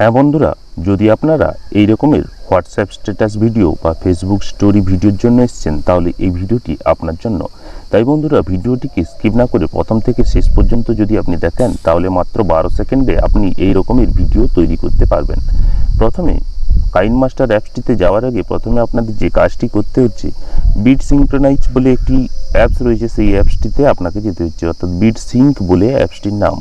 হ্যাঁ বন্ধুরা, যদি আপনারা এই রকমের হোয়াটসঅ্যাপ স্ট্যাটাস ভিডিও বা ফেসবুক স্টোরি ভিডিওর জন্য এসেছেন, তাহলে এই ভিডিওটি আপনার জন্য। তাই বন্ধুরা, ভিডিওটিকে স্কিপ না করে প্রথম থেকে শেষ পর্যন্ত যদি আপনি দেখেন, তাহলে মাত্র 12 সেকেন্ডে আপনি এই রকমের ভিডিও তৈরি করতে পারবেন। প্রথমে কাইনমাস্টার অ্যাপসটিতে যাওয়ার আগে প্রথমে আপনাদের যে কাজটি করতে হচ্ছে, বিট সিঙ্ক্রোনাইজ বলে একটি অ্যাপস রয়েছে, সেই অ্যাপসটিতে আপনাকে যেতে হচ্ছে, অর্থাৎ বিট সিঙ্ক বলে অ্যাপসটির নাম।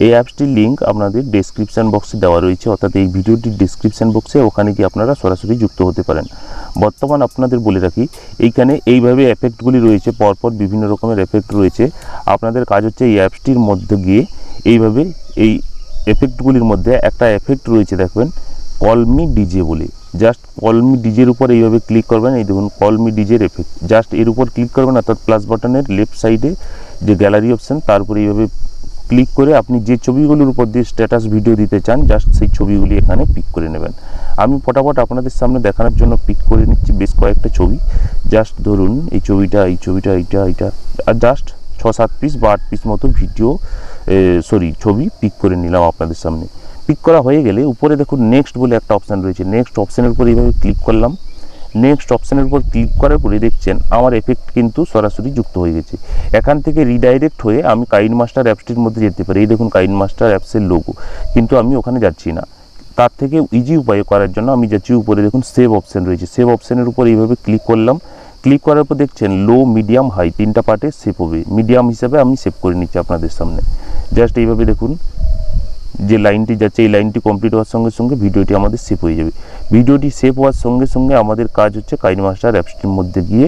এই অ্যাপসটির লিঙ্ক আপনাদের ডেসক্রিপশান বক্সে দেওয়া রয়েছে, অর্থাৎ এই ভিডিওটির ডেসক্রিপশান বক্সে, ওখানে গিয়ে আপনারা সরাসরি যুক্ত হতে পারেন। বর্তমান আপনাদের বলে রাখি, এইখানে এইভাবে এফেক্টগুলি রয়েছে, পরপর বিভিন্ন রকমের এফেক্ট রয়েছে। আপনাদের কাজ হচ্ছে এই অ্যাপসটির মধ্যে গিয়ে এইভাবে এই এফেক্টগুলির মধ্যে একটা এফেক্ট রয়েছে, দেখবেন কলমি ডিজে বলে। জাস্ট কলমি ডিজের উপর এইভাবে ক্লিক করবেন। এই দেখুন কলমি ডিজের এফেক্ট, জাস্ট এর উপর ক্লিক করবেন, অর্থাৎ প্লাস বাটনের লেফট সাইডে যে গ্যালারি অপশান, তার উপরে এইভাবে ক্লিক করে আপনি যে ছবিগুলোর উপর দিয়ে স্ট্যাটাস ভিডিও দিতে চান, জাস্ট সেই ছবিগুলি এখানে পিক করে নেবেন। আমি ফটাফট আপনাদের সামনে দেখানোর জন্য পিক করে নিচ্ছি বেশ কয়েকটা ছবি। জাস্ট ধরুন এই ছবিটা, এইটা, আর জাস্ট 6-7 পিস বা 8 পিস মতো ভিডিও ছবি পিক করে নিলাম আপনাদের সামনে। পিক করা হয়ে গেলে উপরে দেখুন নেক্সট বলে একটা অপশান রয়েছে, নেক্সট অপশানের উপর এইভাবে ক্লিক করলাম। নেক্সট অপশানের উপর ক্লিক করার পরে দেখছেন আমার এফেক্ট কিন্তু সরাসরি যুক্ত হয়ে গেছে। এখান থেকে রিডাইরেক্ট হয়ে আমি কাইনমাস্টার অ্যাপসটির মধ্যে যেতে পারি। এই দেখুন কাইনমাস্টার অ্যাপসের লোগো, কিন্তু আমি ওখানে যাচ্ছি না। তার থেকে ইজি উপায় করার জন্য আমি যাচ্ছি উপরে, দেখুন সেভ অপশান রয়েছে, সেভ অপশানের উপর এইভাবে ক্লিক করলাম। ক্লিক করার পর দেখছেন লো, মিডিয়াম, হাই তিনটা পার্টে সেভ হবে। মিডিয়াম হিসাবে আমি সেভ করে নিচ্ছি আপনাদের সামনে। জাস্ট এইভাবে দেখুন যে লাইনটি যাচ্ছে, এই লাইনটি কমপ্লিট হওয়ার সঙ্গে সঙ্গে ভিডিওটি আমাদের সেভ হয়ে যাবে। ভিডিওটি সেভ হওয়ার সঙ্গে সঙ্গে আমাদের কাজ হচ্ছে কাইনমাস্টার অ্যাপসটির মধ্যে গিয়ে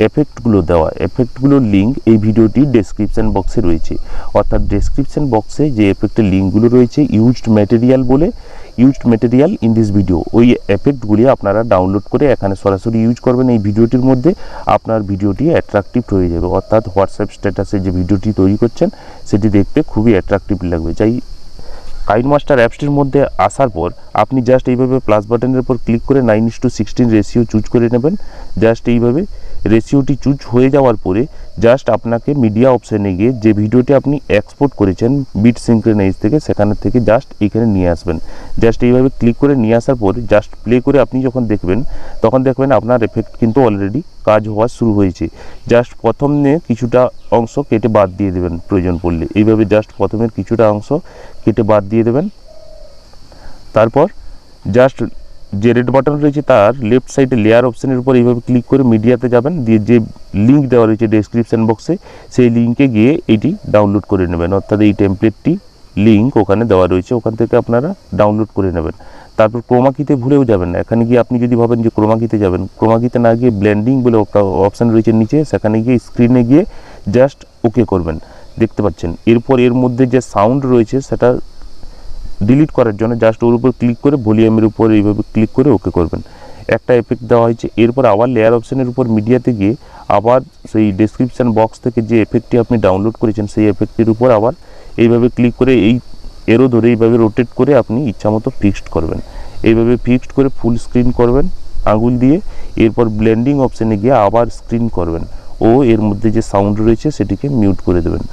এফেক্টগুলো দেওয়া। এফেক্টগুলোর লিঙ্ক এই ভিডিওটির ডেসক্রিপশান বক্সে রয়েছে, অর্থাৎ ডেসক্রিপশান বক্সে যে এফেক্টের লিঙ্কগুলো রয়েছে, ইউজড ম্যাটেরিয়াল বলে, used material in this video, ওই এফেক্টগুলি আপনারা ডাউনলোড করে এখানে সরাসরি ইউজ করবেন এই ভিডিওটির মধ্যে। আপনার ভিডিওটি অ্যাট্রাকটিভ হয়ে যাবে, অর্থাৎ হোয়াটসঅ্যাপ স্ট্যাটাসে যে ভিডিওটি তৈরি করছেন সেটি দেখতে খুবই অ্যাট্রাকটিভ লাগবে। যাই কাইনমাস্টার অ্যাপসটির মধ্যে আসার পর আপনি জাস্ট এইভাবে প্লাস বাটনের উপর ক্লিক করে 9:16 রেশিও চুজ করে নেবেন। জাস্ট এইভাবে রেশিওটি চুজ হয়ে যাওয়ার পরে জাস্ট আপনাকে মিডিয়া অপশানে গিয়ে যে ভিডিওটি আপনি এক্সপোর্ট করেছেন বিট সিঙ্ক্রোনাইজ থেকে, সেখানে থেকে জাস্ট এখানে নিয়ে আসবেন। জাস্ট এইভাবে ক্লিক করে নিয়ে আসার পর জাস্ট প্লে করে আপনি যখন দেখবেন, তখন দেখবেন আপনার এফেক্ট কিন্তু অলরেডি কাজ হওয়া শুরু হয়েছে। জাস্ট প্রথমে কিছুটা অংশ কেটে বাদ দিয়ে দেবেন প্রয়োজন পড়লে, এইভাবে জাস্ট প্রথমের কিছুটা অংশ কেটে বাদ দিয়ে দেবেন। তারপর জাস্ট যে রেড বাটন রয়েছে তার লেফট সাইডে লেয়ার অপশানের উপর এইভাবে ক্লিক করে মিডিয়াতে যাবেন, দিয়ে যে লিঙ্ক দেওয়া রয়েছে ডেসক্রিপশান বক্সে, সেই লিঙ্কে গিয়ে এটি ডাউনলোড করে নেবেন, অর্থাৎ এই টেমপ্লেটটি লিঙ্ক ওখানে দেওয়া রয়েছে, ওখান থেকে আপনারা ডাউনলোড করে নেবেন। তারপর ক্রোমাকিতে ভুলেও যাবেন না। এখানে গিয়ে আপনি যদি ভাবেন যে ক্রোমাকিতে যাবেন, ক্রোমাকিতে না গিয়ে ব্লেন্ডিং বলে একটা অপশান রয়েছে নিচে, সেখানে গিয়ে স্ক্রিনে গিয়ে জাস্ট ওকে করবেন। দেখতে পাচ্ছেন এরপর এর মধ্যে যে সাউন্ড রয়েছে সেটা ডিলিট করার জন্য জাস্ট ওর উপর ক্লিক করে ভলিউমের উপর এইভাবে ক্লিক করে ওকে করবেন। একটা এফেক্ট দেওয়া হয়েছে। এরপর আবার লেয়ার অপশানের উপর মিডিয়াতে গিয়ে আবার সেই ডেসক্রিপশান বক্স থেকে যে এফেক্টটি আপনি ডাউনলোড করেছেন সেই এফেক্টের উপর আবার এইভাবে ক্লিক করে এই এরো ধরে এইভাবে রোটেট করে আপনি ইচ্ছামতো ফিক্সড করবেন। এইভাবে ফিক্সড করে ফুল স্ক্রিন করবেন আঙুল দিয়ে। এরপর ব্লেন্ডিং অপশানে গিয়ে আবার স্ক্রিন করবেন ও এর মধ্যে যে সাউন্ড রয়েছে সেটিকে মিউট করে দেবেন।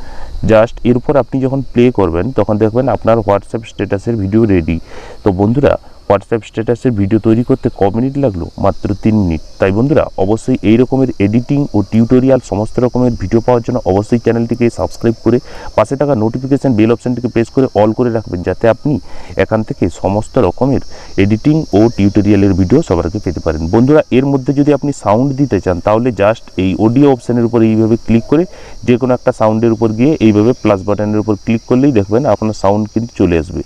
জাস্ট এরপর আপনি যখন প্লে করবেন তখন দেখবেন আপনার হোয়াটসঅ্যাপ স্ট্যাটাসের ভিডিও রেডি। তো বন্ধুরা, হোয়াটসঅ্যাপ স্ট্যাটাসের ভিডিও তৈরি করতে ক মিনিট লাগলো? মাত্র 3 মিনিট। তাই বন্ধুরা, অবশ্যই এই রকমের এডিটিং ও টিউটোরিয়াল সমস্ত রকমের ভিডিও পাওয়ার জন্য অবশ্যই চ্যানেলটিকে সাবস্ক্রাইব করে পাশে থাকা নোটিফিকেশান বেল অপশানটিকে প্রেস করে অল করে রাখবেন, যাতে আপনি এখান থেকে সমস্ত রকমের এডিটিং ও টিউটোরিয়ালের ভিডিও সবার আগে পেতে পারেন। বন্ধুরা, এর মধ্যে যদি আপনি সাউন্ড দিতে চান, তাহলে জাস্ট এই অডিও অপশানের উপর এইভাবে ক্লিক করে যে কোনো একটা সাউন্ডের উপর গিয়ে এইভাবে প্লাস বাটনের উপর ক্লিক করলেই দেখবেন আপনার সাউন্ড কিন্তু চলে আসবে।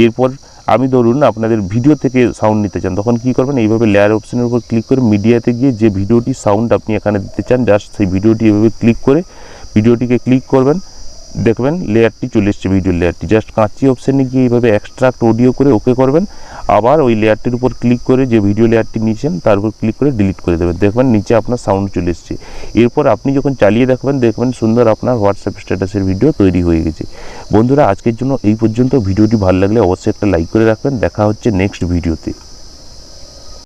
এরপর আমি ধরুন আপনাদের ভিডিও থেকে সাউন্ড নিতে চান, তখন কী করবেন, এইভাবে লেয়ার অপশানের উপর ক্লিক করে মিডিয়াতে গিয়ে যে ভিডিওটি সাউন্ড আপনি এখানে দিতে চান, জাস্ট সেই ভিডিওটি এভাবে ক্লিক করে ভিডিওটিকে ক্লিক করবেন, দেখবেন লেয়ারটি চলে এসছে, ভিডিও লেয়ারটি। জাস্ট কাঁচি অপশানে গিয়ে এইভাবে এক্সট্রাক্ট অডিও করে ওকে করবেন। আবার ওই লেয়ারটির উপর ক্লিক করে যে ভিডিও লেয়ারটি নিয়েছেন তার উপর ক্লিক করে ডিলিট করে দেবেন। দেখবেন নিচে আপনার সাউন্ড চলে এসছে। এরপর আপনি যখন চালিয়ে দেখবেন সুন্দর আপনার হোয়াটসঅ্যাপ স্ট্যাটাসের ভিডিও তৈরি হয়ে গেছে। বন্ধুরা, আজকের জন্য এই পর্যন্ত। ভিডিওটি ভালো লাগলে অবশ্যই একটা লাইক করে রাখবেন। দেখা হচ্ছে নেক্সট ভিডিওতে।